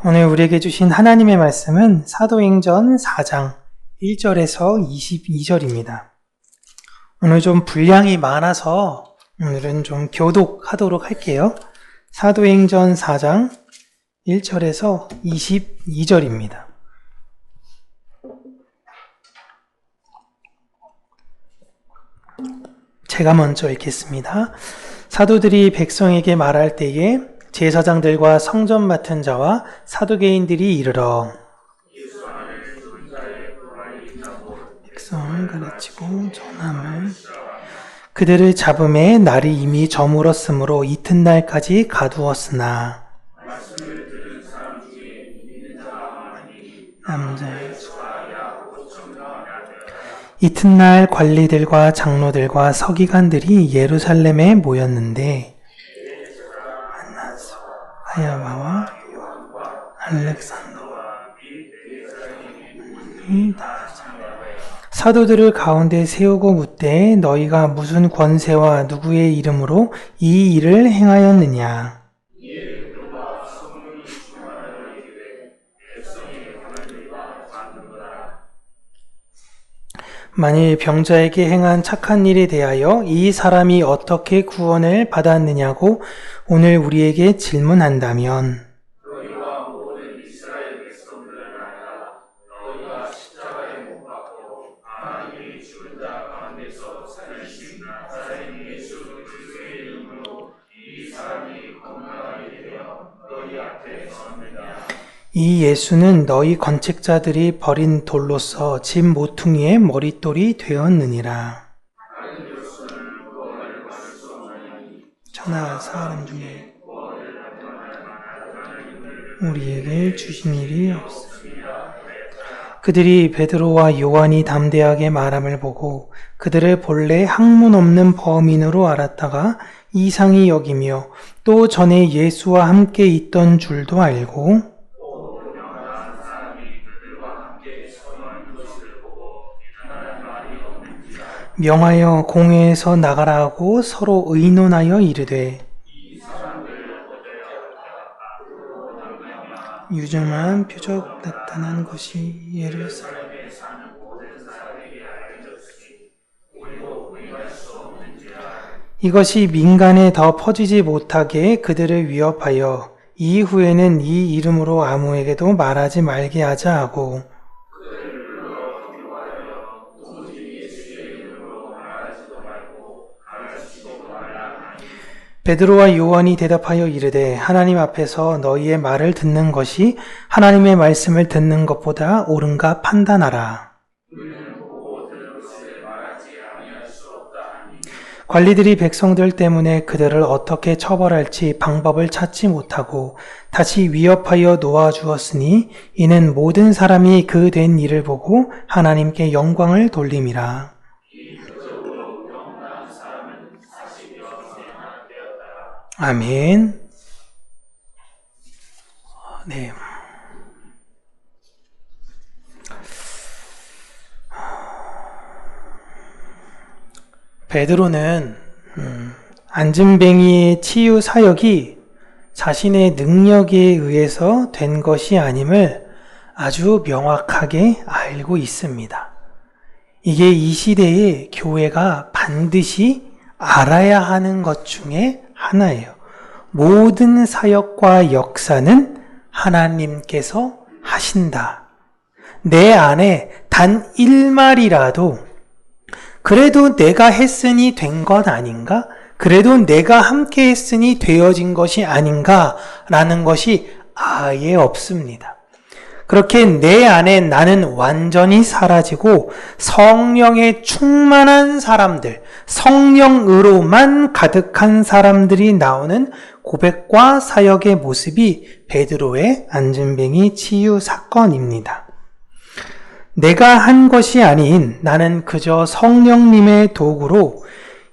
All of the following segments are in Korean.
오늘 우리에게 주신 하나님의 말씀은 사도행전 4장 1절에서 22절입니다. 오늘 좀 분량이 많아서 오늘은 좀 교독하도록 할게요. 사도행전 4장 1절에서 22절입니다. 제가 먼저 읽겠습니다. 사도들이 백성에게 말할 때에 제사장들과 성전 맡은 자와 사두개인들이 이르러 백성을 가르치고 전함을 그들을 잡음에 날이 이미 저물었으므로 이튿날까지 가두었으나 이튿날 관리들과 장로들과 서기관들이 예루살렘에 모였는데 가야바와 알렉산더와 사도들을 가운데 세우고 묻되 너희가 무슨 권세와 누구의 이름으로 이 일을 행하였느냐? 만일 병자에게 행한 착한 일에 대하여 이 사람이 어떻게 구원을 받았느냐고 오늘 우리에게 질문한다면 이 예수는 너희 건책자들이 버린 돌로서 집 모퉁이의 머릿돌이 되었느니라. 천하 사람 중에 우리에게 주신 일이 없습니다. 그들이 베드로와 요한이 담대하게 말함을 보고 그들을 본래 학문 없는 범인으로 알았다가 이상히 여기며 또 전에 예수와 함께 있던 줄도 알고 명하여 공회에서 나가라 하고 서로 의논하여 이르되 유정한 표적 나타난 것이 예루살렘에 사는 모든 사람에게 알려졌으니 우리도 부인할 수 없는지라. 이것이 민간에 더 퍼지지 못하게 그들을 위협하여 이후에는 이 이름으로 아무에게도 말하지 말게 하자 하고 베드로와 요한이 대답하여 이르되 하나님 앞에서 너희의 말을 듣는 것이 하나님의 말씀을 듣는 것보다 옳은가 판단하라. 관리들이 백성들 때문에 그들을 어떻게 처벌할지 방법을 찾지 못하고 다시 위협하여 놓아주었으니 이는 모든 사람이 그 된 일을 보고 하나님께 영광을 돌림이라. 아멘. 네. 베드로는 안진뱅이의 치유 사역이 자신의 능력에 의해서 된 것이 아님을 아주 명확하게 알고 있습니다. 이게 이 시대의 교회가 반드시 알아야 하는 것 중에 하나예요. 모든 사역과 역사는 하나님께서 하신다. 내 안에 단 1말이라도 그래도 내가 했으니 된 것 아닌가? 그래도 내가 함께 했으니 되어진 것이 아닌가? 라는 것이 아예 없습니다. 그렇게 내 안에 나는 완전히 사라지고 성령에 충만한 사람들, 성령으로만 가득한 사람들이 나오는 고백과 사역의 모습이 베드로의 안진뱅이 치유 사건입니다. 내가 한 것이 아닌 나는 그저 성령님의 도구로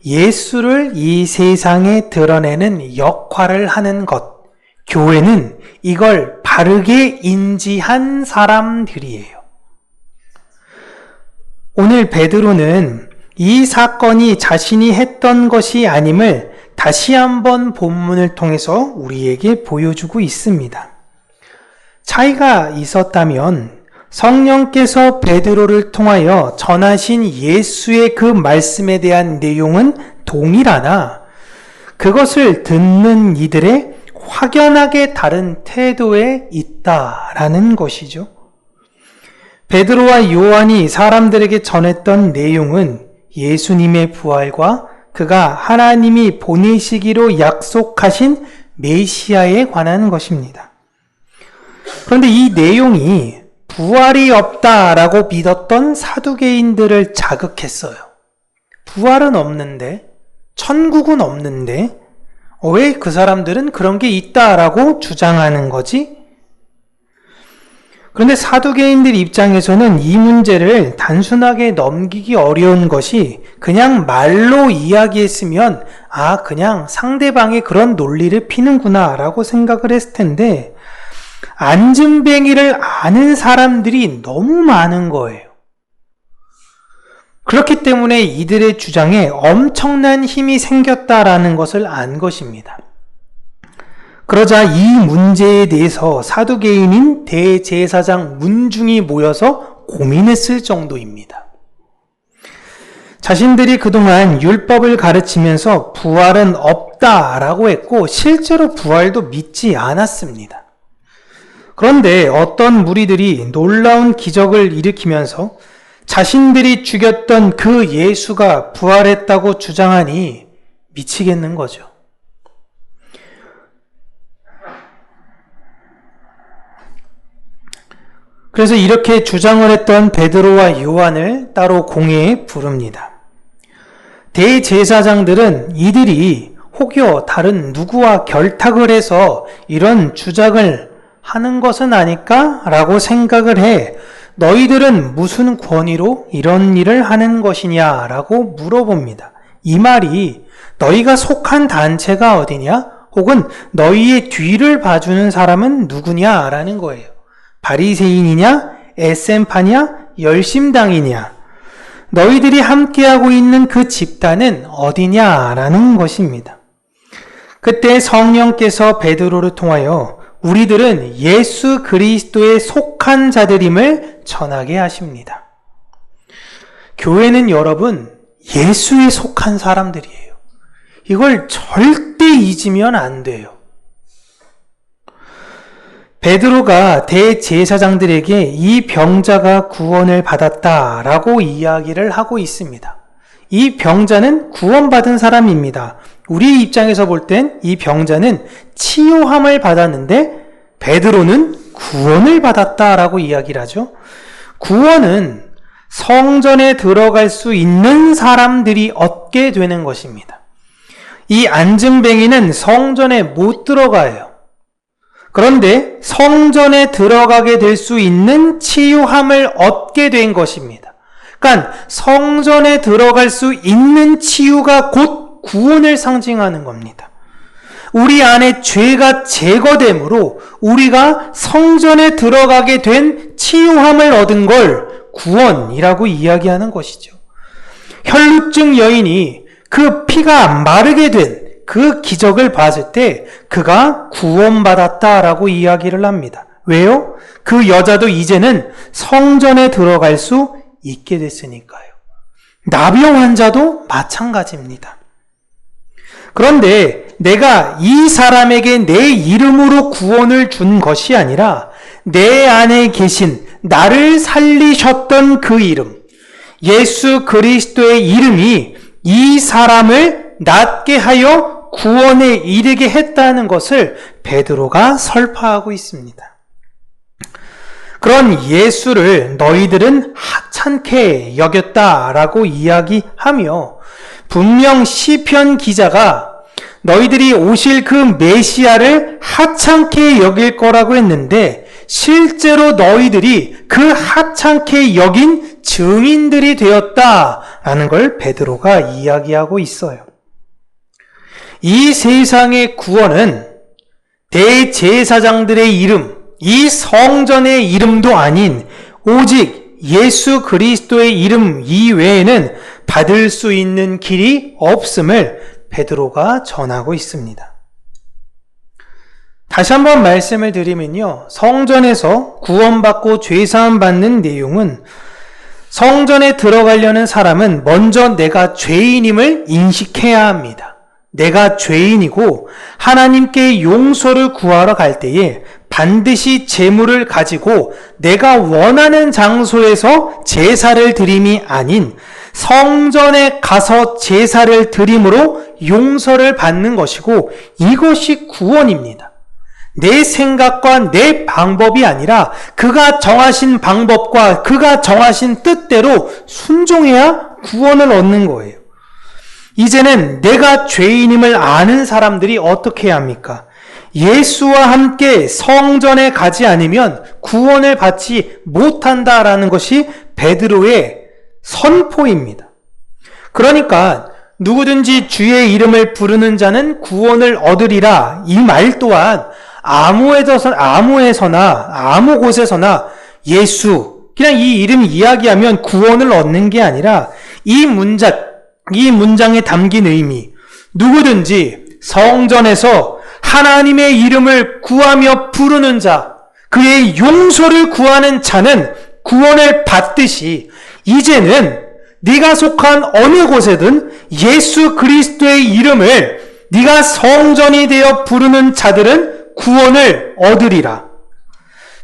예수를 이 세상에 드러내는 역할을 하는 것. 교회는 이걸 바르게 인지한 사람들이에요. 오늘 베드로는 이 사건이 자신이 했던 것이 아님을 다시 한번 본문을 통해서 우리에게 보여주고 있습니다. 차이가 있었다면 성령께서 베드로를 통하여 전하신 예수의 그 말씀에 대한 내용은 동일하나 그것을 듣는 이들의 확연하게 다른 태도에 있다라는 것이죠. 베드로와 요한이 사람들에게 전했던 내용은 예수님의 부활과 그가 하나님이 보내시기로 약속하신 메시아에 관한 것입니다. 그런데 이 내용이 부활이 없다라고 믿었던 사두개인들을 자극했어요. 부활은 없는데, 천국은 없는데, 왜 그 사람들은 그런 게 있다라고 주장하는 거지? 그런데 사두개인들 입장에서는 이 문제를 단순하게 넘기기 어려운 것이 그냥 말로 이야기했으면 그냥 상대방이 그런 논리를 피는구나 라고 생각을 했을 텐데 안증뱅이를 아는 사람들이 너무 많은 거예요. 그렇기 때문에 이들의 주장에 엄청난 힘이 생겼다라는 것을 안 것입니다. 그러자 이 문제에 대해서 사두개인인 대제사장 문중이 모여서 고민했을 정도입니다. 자신들이 그동안 율법을 가르치면서 부활은 없다라고 했고 실제로 부활도 믿지 않았습니다. 그런데 어떤 무리들이 놀라운 기적을 일으키면서 자신들이 죽였던 그 예수가 부활했다고 주장하니 미치겠는 거죠. 그래서 이렇게 주장을 했던 베드로와 요한을 따로 공회에 부릅니다. 대제사장들은 이들이 혹여 다른 누구와 결탁을 해서 이런 주장을 하는 것은 아닐까? 라고 생각을 해 너희들은 무슨 권위로 이런 일을 하는 것이냐? 라고 물어봅니다. 이 말이 너희가 속한 단체가 어디냐? 혹은 너희의 뒤를 봐주는 사람은 누구냐? 라는 거예요. 바리새인이냐? 에센파냐? 열심당이냐? 너희들이 함께하고 있는 그 집단은 어디냐? 라는 것입니다. 그때 성령께서 베드로를 통하여 우리들은 예수 그리스도에 속한 자들임을 전하게 하십니다. 교회는 여러분 예수에 속한 사람들이에요. 이걸 절대 잊으면 안 돼요. 베드로가 대제사장들에게 이 병자가 구원을 받았다라고 이야기를 하고 있습니다. 이 병자는 구원받은 사람입니다. 우리 입장에서 볼 땐 이 병자는 치유함을 받았는데 베드로는 구원을 받았다라고 이야기를 하죠. 구원은 성전에 들어갈 수 있는 사람들이 얻게 되는 것입니다. 이 안증뱅이는 성전에 못 들어가요. 그런데 성전에 들어가게 될 수 있는 치유함을 얻게 된 것입니다. 그러니까 성전에 들어갈 수 있는 치유가 곧 구원을 상징하는 겁니다. 우리 안에 죄가 제거됨으로 우리가 성전에 들어가게 된 치유함을 얻은 걸 구원이라고 이야기하는 것이죠. 혈루증 여인이 그 피가 마르게 된 그 기적을 봤을 때 그가 구원받았다라고 이야기를 합니다. 왜요? 그 여자도 이제는 성전에 들어갈 수 있게 됐으니까요. 나병 환자도 마찬가지입니다. 그런데 내가 이 사람에게 내 이름으로 구원을 준 것이 아니라 내 안에 계신 나를 살리셨던 그 이름, 예수 그리스도의 이름이 이 사람을 낫게 하여 구원에 이르게 했다는 것을 베드로가 설파하고 있습니다. 그런 예수를 너희들은 하찮게 여겼다라고 이야기하며 분명 시편 기자가 너희들이 오실 그 메시아를 하찮게 여길 거라고 했는데 실제로 너희들이 그 하찮게 여긴 증인들이 되었다라는 걸 베드로가 이야기하고 있어요. 이 세상의 구원은 대제사장들의 이름, 이 성전의 이름도 아닌 오직 예수 그리스도의 이름 이외에는 받을 수 있는 길이 없음을 베드로가 전하고 있습니다. 다시 한번 말씀을 드리면요. 성전에서 구원받고 죄사함 받는 내용은 성전에 들어가려는 사람은 먼저 내가 죄인임을 인식해야 합니다. 내가 죄인이고 하나님께 용서를 구하러 갈 때에 반드시 제물을 가지고 내가 원하는 장소에서 제사를 드림이 아닌 성전에 가서 제사를 드림으로 용서를 받는 것이고 이것이 구원입니다. 내 생각과 내 방법이 아니라 그가 정하신 방법과 그가 정하신 뜻대로 순종해야 구원을 얻는 거예요. 이제는 내가 죄인임을 아는 사람들이 어떻게 해야 합니까? 예수와 함께 성전에 가지 않으면 구원을 받지 못한다라는 것이 베드로의 선포입니다. 그러니까 누구든지 주의 이름을 부르는 자는 구원을 얻으리라 이 말 또한 아무에서나 아무 곳에서나 예수 그냥 이 이름 이야기하면 구원을 얻는 게 아니라 이 문장에 담긴 의미 누구든지 성전에서 하나님의 이름을 구하며 부르는 자 그의 용서를 구하는 자는 구원을 받듯이 이제는 네가 속한 어느 곳에든 예수 그리스도의 이름을 네가 성전이 되어 부르는 자들은 구원을 얻으리라.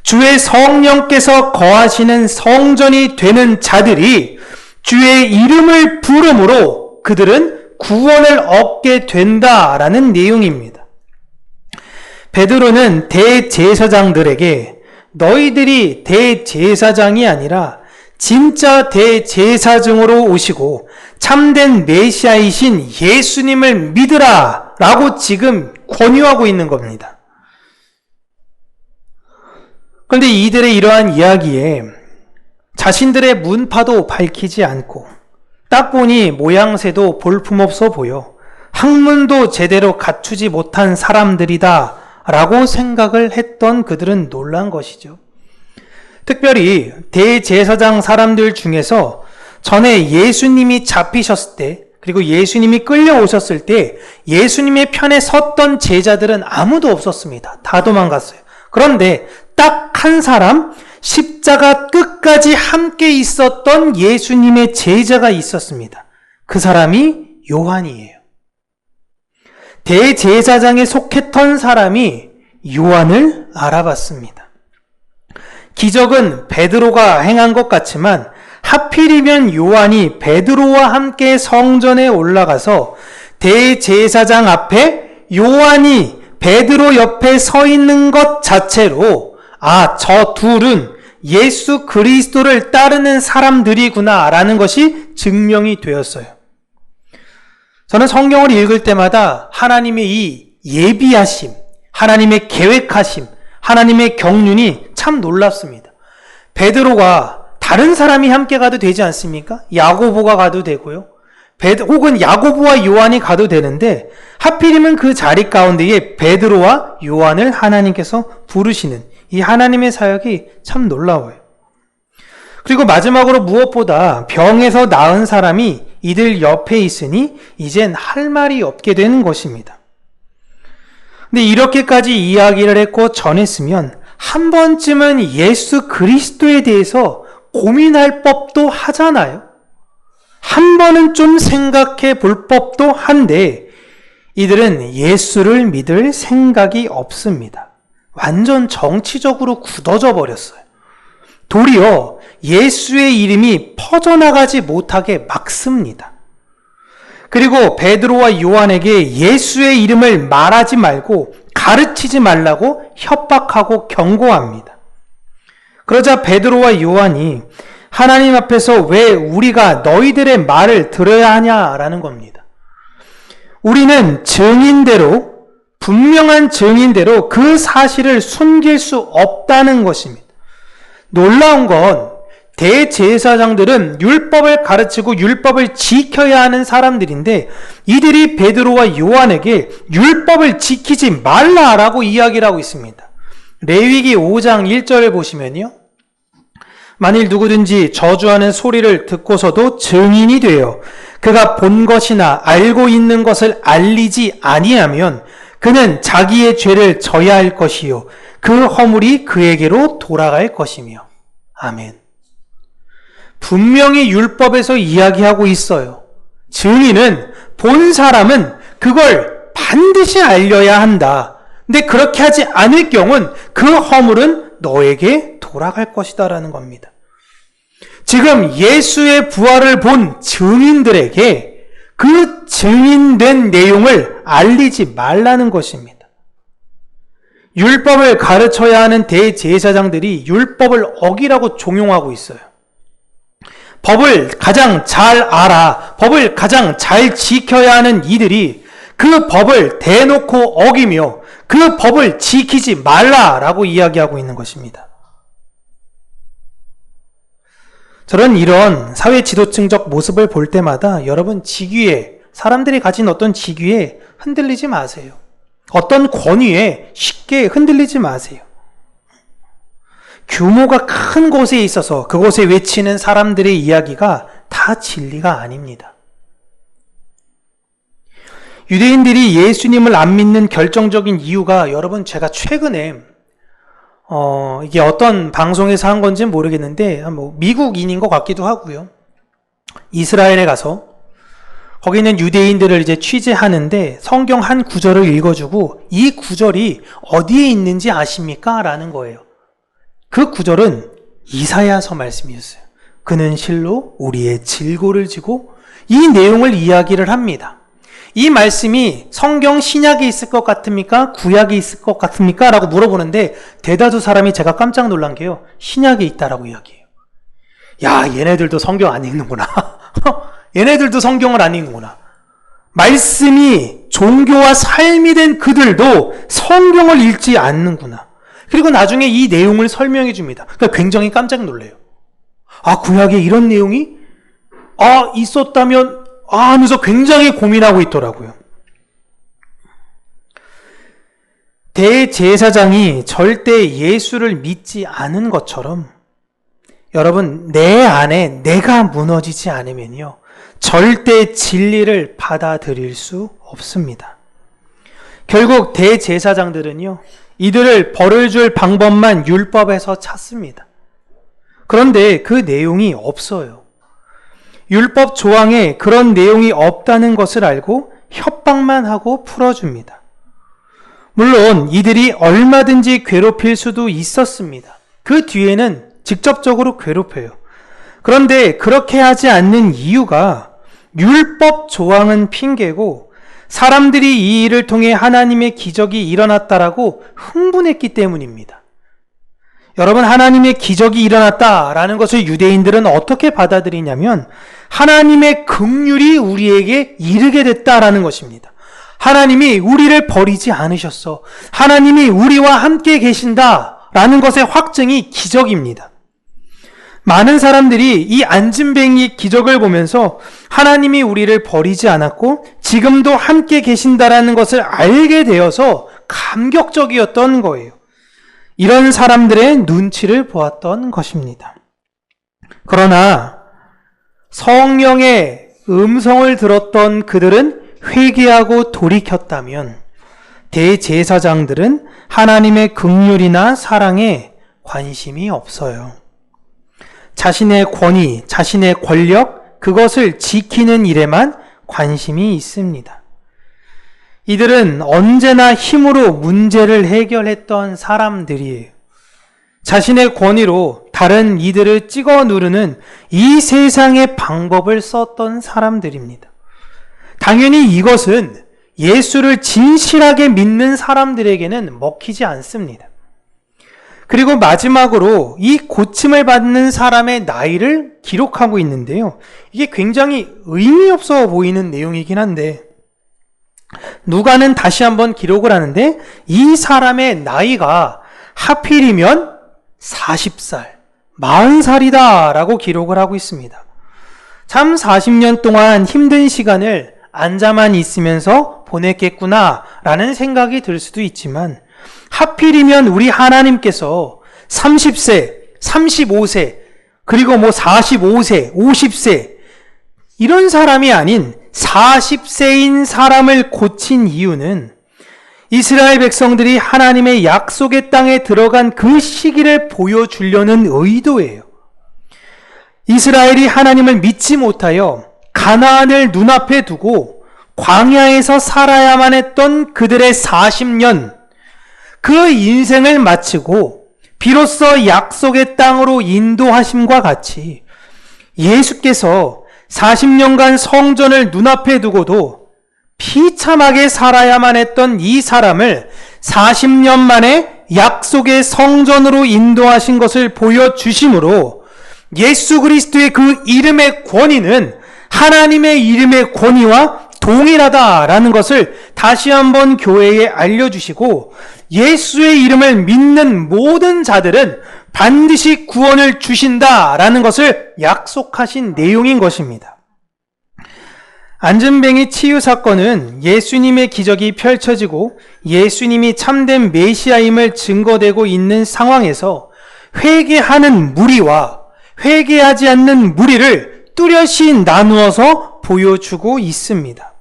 주의 성령께서 거하시는 성전이 되는 자들이 주의 이름을 부름으로 그들은 구원을 얻게 된다라는 내용입니다. 베드로는 대제사장들에게 너희들이 대제사장이 아니라 진짜 대제사장으로 오시고 참된 메시아이신 예수님을 믿으라 라고 지금 권유하고 있는 겁니다. 그런데 이들의 이러한 이야기에 자신들의 문파도 밝히지 않고 딱 보니 모양새도 볼품없어 보여 학문도 제대로 갖추지 못한 사람들이다 라고 생각을 했던 그들은 놀란 것이죠. 특별히 대제사장 사람들 중에서 전에 예수님이 잡히셨을 때 그리고 예수님이 끌려오셨을 때 예수님의 편에 섰던 제자들은 아무도 없었습니다. 다 도망갔어요. 그런데 딱 한 사람 십자가 끝까지 함께 있었던 예수님의 제자가 있었습니다. 그 사람이 요한이에요. 대제사장에 속했던 사람이 요한을 알아봤습니다. 기적은 베드로가 행한 것 같지만 하필이면 요한이 베드로와 함께 성전에 올라가서 대제사장 앞에 요한이 베드로 옆에 서 있는 것 자체로 저 둘은 예수 그리스도를 따르는 사람들이구나 라는 것이 증명이 되었어요. 저는 성경을 읽을 때마다 하나님의 이 예비하심, 하나님의 계획하심, 하나님의 경륜이 참 놀랍습니다. 베드로가 다른 사람이 함께 가도 되지 않습니까? 야고보가 가도 되고요. 혹은 야고보와 요한이 가도 되는데 하필이면 그 자리 가운데에 베드로와 요한을 하나님께서 부르시는 이 하나님의 사역이 참 놀라워요. 그리고 마지막으로 무엇보다 병에서 나은 사람이 이들 옆에 있으니 이젠 할 말이 없게 되는 것입니다. 근데 이렇게까지 이야기를 했고 전했으면 한 번쯤은 예수 그리스도에 대해서 고민할 법도 하잖아요. 한 번은 좀 생각해 볼 법도 한데 이들은 예수를 믿을 생각이 없습니다. 완전 정치적으로 굳어져 버렸어요. 도리어 예수의 이름이 퍼져나가지 못하게 막습니다. 그리고 베드로와 요한에게 예수의 이름을 말하지 말고 가르치지 말라고 협박하고 경고합니다. 그러자 베드로와 요한이 하나님 앞에서 왜 우리가 너희들의 말을 들어야 하냐라는 겁니다. 우리는 증인대로 분명한 증인대로 그 사실을 숨길 수 없다는 것입니다. 놀라운 건 대제사장들은 율법을 가르치고 율법을 지켜야 하는 사람들인데 이들이 베드로와 요한에게 율법을 지키지 말라라고 이야기를 하고 있습니다. 레위기 5장 1절을 보시면요. 만일 누구든지 저주하는 소리를 듣고서도 증인이 되어 그가 본 것이나 알고 있는 것을 알리지 아니하면 그는 자기의 죄를 져야 할 것이요 그 허물이 그에게로 돌아갈 것이며. 아멘. 분명히 율법에서 이야기하고 있어요. 증인은, 본 사람은 그걸 반드시 알려야 한다. 근데 그렇게 하지 않을 경우는 그 허물은 너에게 돌아갈 것이다라는 겁니다. 지금 예수의 부활을 본 증인들에게 그 증인된 내용을 알리지 말라는 것입니다. 율법을 가르쳐야 하는 대제사장들이 율법을 어기라고 종용하고 있어요. 법을 가장 잘 알아, 법을 가장 잘 지켜야 하는 이들이 그 법을 대놓고 어기며 그 법을 지키지 말라라고 이야기하고 있는 것입니다. 저는 이런 사회 지도층적 모습을 볼 때마다 여러분 직위에, 사람들이 가진 어떤 직위에 흔들리지 마세요. 어떤 권위에 쉽게 흔들리지 마세요. 규모가 큰 곳에 있어서 그곳에 외치는 사람들의 이야기가 다 진리가 아닙니다. 유대인들이 예수님을 안 믿는 결정적인 이유가, 여러분 제가 최근에 이게 어떤 방송에서 한 건지는 모르겠는데 미국인인 것 같기도 하고요. 이스라엘에 가서 거기 있는 유대인들을 이제 취재하는데 성경 한 구절을 읽어주고 이 구절이 어디에 있는지 아십니까? 라는 거예요. 그 구절은 이사야서 말씀이었어요. 그는 실로 우리의 질고를 지고, 이 내용을 이야기를 합니다. 이 말씀이 성경 신약에 있을 것 같습니까? 구약에 있을 것 같습니까? 라고 물어보는데 대다수 사람이, 제가 깜짝 놀란 게요, 신약에 있다라고 이야기해요. 야, 얘네들도 성경 안 읽는구나. 얘네들도 성경을 안 읽는구나. 말씀이 종교와 삶이 된 그들도 성경을 읽지 않는구나. 그리고 나중에 이 내용을 설명해 줍니다. 그러니까 굉장히 깜짝 놀래요. 아, 구약에 이런 내용이 있었다면 하면서 굉장히 고민하고 있더라고요. 대제사장이 절대 예수를 믿지 않은 것처럼 여러분, 내 안에 내가 무너지지 않으면요, 절대 진리를 받아들일 수 없습니다. 결국 대제사장들은요, 이들을 벌을 줄 방법만 율법에서 찾습니다. 그런데 그 내용이 없어요. 율법 조항에 그런 내용이 없다는 것을 알고 협박만 하고 풀어줍니다. 물론 이들이 얼마든지 괴롭힐 수도 있었습니다. 그 뒤에는 직접적으로 괴롭혀요. 그런데 그렇게 하지 않는 이유가 율법 조항은 핑계고 사람들이 이 일을 통해 하나님의 기적이 일어났다라고 흥분했기 때문입니다. 여러분, 하나님의 기적이 일어났다라는 것을 유대인들은 어떻게 받아들이냐면 하나님의 긍휼이 우리에게 이르게 됐다라는 것입니다. 하나님이 우리를 버리지 않으셨어. 하나님이 우리와 함께 계신다라는 것의 확증이 기적입니다. 많은 사람들이 이 안진뱅이 기적을 보면서 하나님이 우리를 버리지 않았고 지금도 함께 계신다라는 것을 알게 되어서 감격적이었던 거예요. 이런 사람들의 눈치를 보았던 것입니다. 그러나 성령의 음성을 들었던 그들은 회개하고 돌이켰다면 대제사장들은 하나님의 긍휼이나 사랑에 관심이 없어요. 자신의 권위, 자신의 권력, 그것을 지키는 일에만 관심이 있습니다. 이들은 언제나 힘으로 문제를 해결했던 사람들이에요. 자신의 권위로 다른 이들을 찍어 누르는 이 세상의 방법을 썼던 사람들입니다. 당연히 이것은 예수를 진실하게 믿는 사람들에게는 먹히지 않습니다. 그리고 마지막으로 이 고침을 받는 사람의 나이를 기록하고 있는데요. 이게 굉장히 의미 없어 보이는 내용이긴 한데 누가는 다시 한번 기록을 하는데 이 사람의 나이가 하필이면 40살, 40살이다 라고 기록을 하고 있습니다. 참 40년 동안 힘든 시간을 앉아만 있으면서 보냈겠구나 라는 생각이 들 수도 있지만 하필이면 우리 하나님께서 30세, 35세, 그리고 45세, 50세 이런 사람이 아닌 40세인 사람을 고친 이유는 이스라엘 백성들이 하나님의 약속의 땅에 들어간 그 시기를 보여주려는 의도예요. 이스라엘이 하나님을 믿지 못하여 가나안을 눈앞에 두고 광야에서 살아야만 했던 그들의 40년, 그 인생을 마치고 비로소 약속의 땅으로 인도하심과 같이 예수께서 40년간 성전을 눈앞에 두고도 비참하게 살아야만 했던 이 사람을 40년 만에 약속의 성전으로 인도하신 것을 보여주심으로 예수 그리스도의 그 이름의 권위는 하나님의 이름의 권위와 동일하다라는 것을 다시 한번 교회에 알려주시고, 예수의 이름을 믿는 모든 자들은 반드시 구원을 주신다라는 것을 약속하신 내용인 것입니다. 안전뱅이 치유 사건은 예수님의 기적이 펼쳐지고 예수님이 참된 메시아임을 증거되고 있는 상황에서 회개하는 무리와 회개하지 않는 무리를 뚜렷이 나누어서 보여주고 있습니다.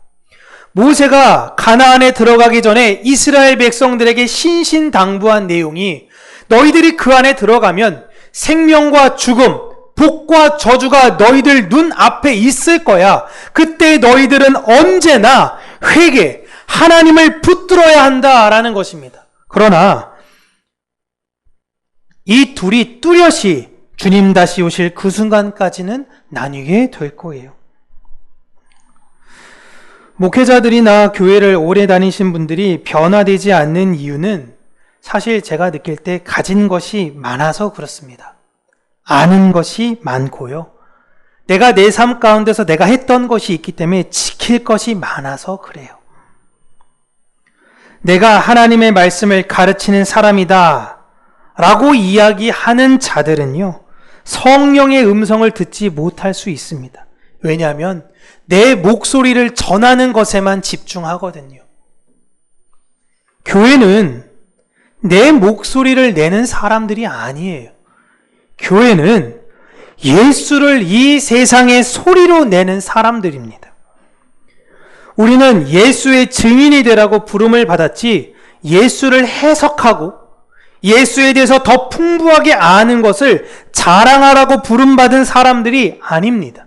모세가 가나안에 들어가기 전에 이스라엘 백성들에게 신신당부한 내용이, 너희들이 그 안에 들어가면 생명과 죽음, 복과 저주가 너희들 눈앞에 있을 거야. 그때 너희들은 언제나 회개, 하나님을 붙들어야 한다라는 것입니다. 그러나 이 둘이 뚜렷이 주님 다시 오실 그 순간까지는 나뉘게 될 거예요. 목회자들이나 교회를 오래 다니신 분들이 변화되지 않는 이유는 사실 제가 느낄 때 가진 것이 많아서 그렇습니다. 아는 것이 많고요. 내가 내 삶 가운데서 내가 했던 것이 있기 때문에 지킬 것이 많아서 그래요. 내가 하나님의 말씀을 가르치는 사람이다 라고 이야기하는 자들은요, 성령의 음성을 듣지 못할 수 있습니다. 왜냐하면 내 목소리를 전하는 것에만 집중하거든요. 교회는 내 목소리를 내는 사람들이 아니에요. 교회는 예수를 이 세상의 소리로 내는 사람들입니다. 우리는 예수의 증인이 되라고 부름을 받았지, 예수를 해석하고 예수에 대해서 더 풍부하게 아는 것을 자랑하라고 부름받은 사람들이 아닙니다.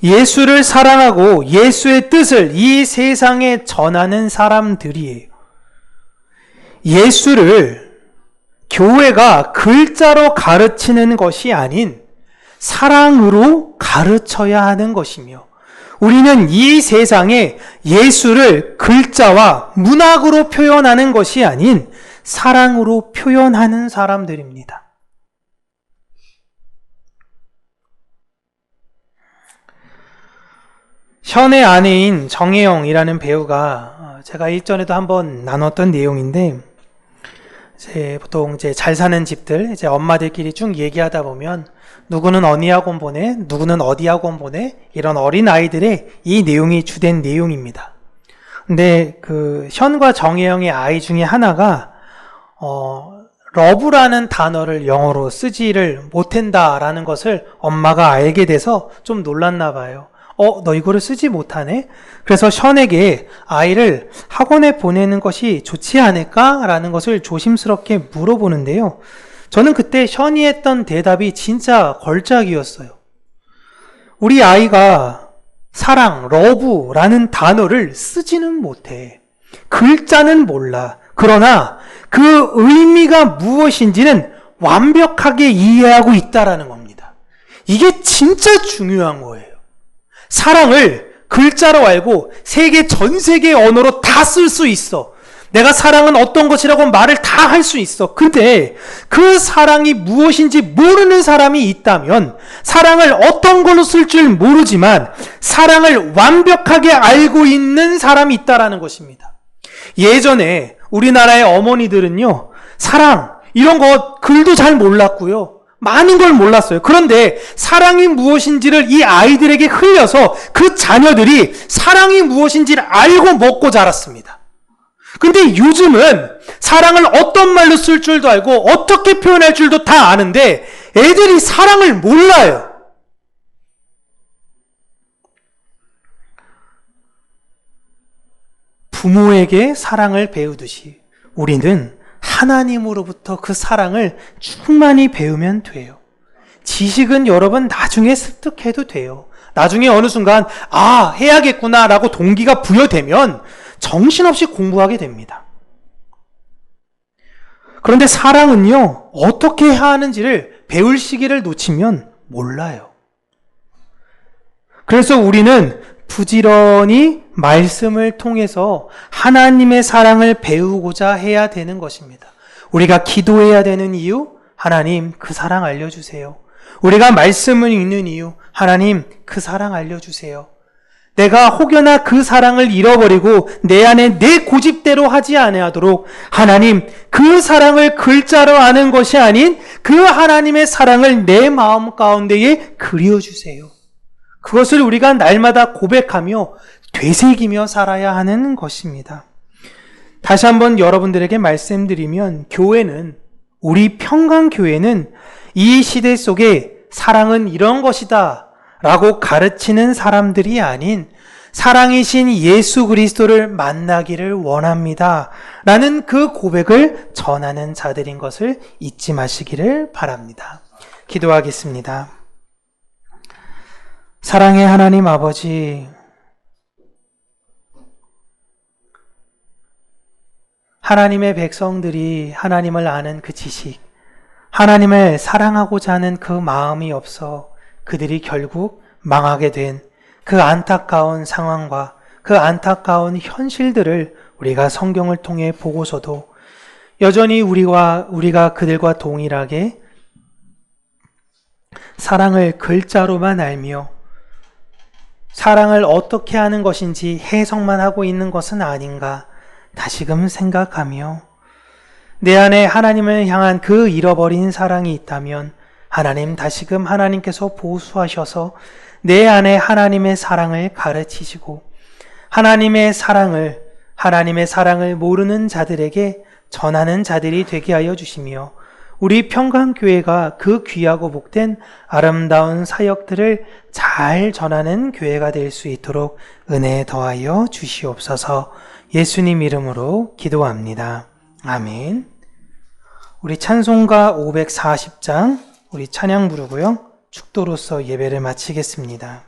예수를 사랑하고 예수의 뜻을 이 세상에 전하는 사람들이에요. 예수를 교회가 글자로 가르치는 것이 아닌 사랑으로 가르쳐야 하는 것이며, 우리는 이 세상에 예수를 글자와 문학으로 표현하는 것이 아닌 사랑으로 표현하는 사람들입니다. 현의 아내인 정혜영이라는 배우가, 제가 일전에도 한번 나눴던 내용인데, 보통 잘 사는 집들, 엄마들끼리 쭉 얘기하다 보면 누구는 어느 학원 보내, 누구는 어디 학원 보내, 이런 어린 아이들의 이 내용이 주된 내용입니다. 근데 그 현과 정혜영의 아이 중에 하나가 러브라는 단어를 영어로 쓰지를 못한다라는 것을 엄마가 알게 돼서 좀 놀랐나 봐요. 너 이거를 쓰지 못하네? 그래서 션에게 아이를 학원에 보내는 것이 좋지 않을까라는 것을 조심스럽게 물어보는데요. 저는 그때 션이 했던 대답이 진짜 걸작이었어요. 우리 아이가 사랑, 러브라는 단어를 쓰지는 못해. 글자는 몰라. 그러나 그 의미가 무엇인지는 완벽하게 이해하고 있다라는 겁니다. 이게 진짜 중요한 거예요. 사랑을 글자로 알고 전 세계의 언어로 다 쓸 수 있어. 내가 사랑은 어떤 것이라고 말을 다 할 수 있어. 근데 그 사랑이 무엇인지 모르는 사람이 있다면, 사랑을 어떤 걸로 쓸 줄 모르지만 사랑을 완벽하게 알고 있는 사람이 있다라는 것입니다. 예전에 우리나라의 어머니들은요, 사랑 이런 거 글도 잘 몰랐고요, 많은 걸 몰랐어요. 그런데 사랑이 무엇인지를 이 아이들에게 흘려서 그 자녀들이 사랑이 무엇인지를 알고 먹고 자랐습니다. 근데 요즘은 사랑을 어떤 말로 쓸 줄도 알고 어떻게 표현할 줄도 다 아는데 애들이 사랑을 몰라요. 부모에게 사랑을 배우듯이 우리는 하나님으로부터 그 사랑을 충만히 배우면 돼요. 지식은 여러분 나중에 습득해도 돼요. 나중에 어느 순간 해야겠구나 라고 동기가 부여되면 정신없이 공부하게 됩니다. 그런데 사랑은요, 어떻게 해야 하는지를 배울 시기를 놓치면 몰라요. 그래서 우리는 부지런히 말씀을 통해서 하나님의 사랑을 배우고자 해야 되는 것입니다. 우리가 기도해야 되는 이유, 하나님 그 사랑 알려주세요. 우리가 말씀을 읽는 이유, 하나님 그 사랑 알려주세요. 내가 혹여나 그 사랑을 잃어버리고 내 안에 내 고집대로 하지 아니하도록 하나님 그 사랑을 글자로 아는 것이 아닌 그 하나님의 사랑을 내 마음 가운데에 그려주세요. 그것을 우리가 날마다 고백하며 되새기며 살아야 하는 것입니다. 다시 한번 여러분들에게 말씀드리면 교회는, 우리 평강교회는 이 시대 속에 사랑은 이런 것이다 라고 가르치는 사람들이 아닌 사랑이신 예수 그리스도를 만나기를 원합니다 라는 그 고백을 전하는 자들인 것을 잊지 마시기를 바랍니다. 기도하겠습니다. 사랑의 하나님 아버지, 하나님의 백성들이 하나님을 아는 그 지식, 하나님을 사랑하고자 하는 그 마음이 없어 그들이 결국 망하게 된 그 안타까운 상황과 그 안타까운 현실들을 우리가 성경을 통해 보고서도 여전히 우리가 그들과 동일하게 사랑을 글자로만 알며 사랑을 어떻게 하는 것인지 해석만 하고 있는 것은 아닌가 다시금 생각하며 내 안에 하나님을 향한 그 잃어버린 사랑이 있다면 하나님 다시금 하나님께서 보수하셔서 내 안에 하나님의 사랑을 가르치시고 하나님의 사랑을 모르는 자들에게 전하는 자들이 되게 하여 주시며 우리 평강교회가 그 귀하고 복된 아름다운 사역들을 잘 전하는 교회가 될 수 있도록 은혜 더하여 주시옵소서. 예수님 이름으로 기도합니다. 아멘. 우리 찬송가 540장 우리 찬양 부르고요. 축도로서 예배를 마치겠습니다.